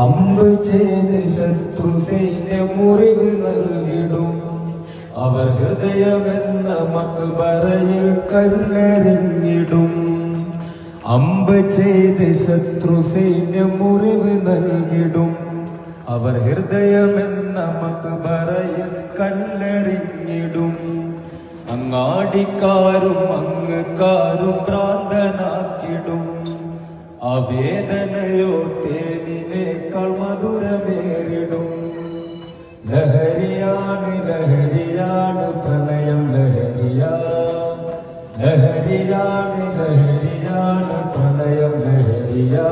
അമ്പ് ചെയ്ത് ശത്രു സൈന്യ മുറിവ് നൽകിടും. അവർ ഹൃദയമെന്ന മക്ബറയിൽ കല്ലെറിഞ്ഞിടും. അമ്പ് ചെയ്ത് ശത്രു സൈന്യ മുറിവ് നൽകിടും. അവർ ഹൃദയമെന്ന മക്ബറയിൽ കല്ലെറിഞ്ഞിടും. അങ്ങാടിക്കാരും അങ്ങുകാരും ഭ്രാന്തനാക്കിടും. ആ വേദനയോ തേനിനേക്കാൾ മധുരമേറിടും. ലഹരിയാണ് ലഹരിയാണ് പ്രണയം ലഹരിയാ. ലഹരിയാണ് ലഹരിയാണ് പ്രണയം ലഹരിയാ.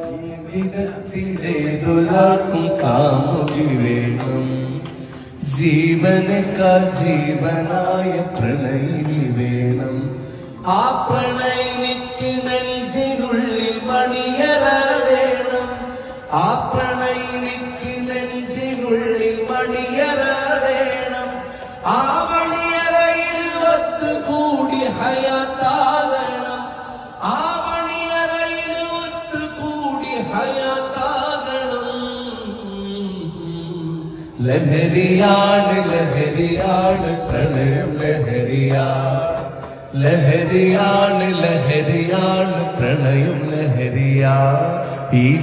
ജീവിതത്തിലേതൊരാൾക്കും കാമുകി വേണം. ജീവനേക്കാൾ ജീവനായ പ്രണയിനി വേണം. ആ പ്രണയിനിക്ക് നെഞ്ചിനുള്ളിൽ മണിയറ വേണം. ആ പ്രണയിനിക്ക് നെഞ്ചിനുള്ളിൽ മണിയറ വേണം. ആ മണിയറയിൽ ഒത്തുകൂടി ഹയാത്താകണം. ആ മണിയറയിൽ ഒത്തുകൂടി ഹയാത്താകണം. ലഹരിയാണ് ലഹരിയാണ് പ്രണയം ലഹരിയാ. ലഹരിയാണ് ലഹരിയാണ് പ്രണയം ലഹരിയാ. ഈ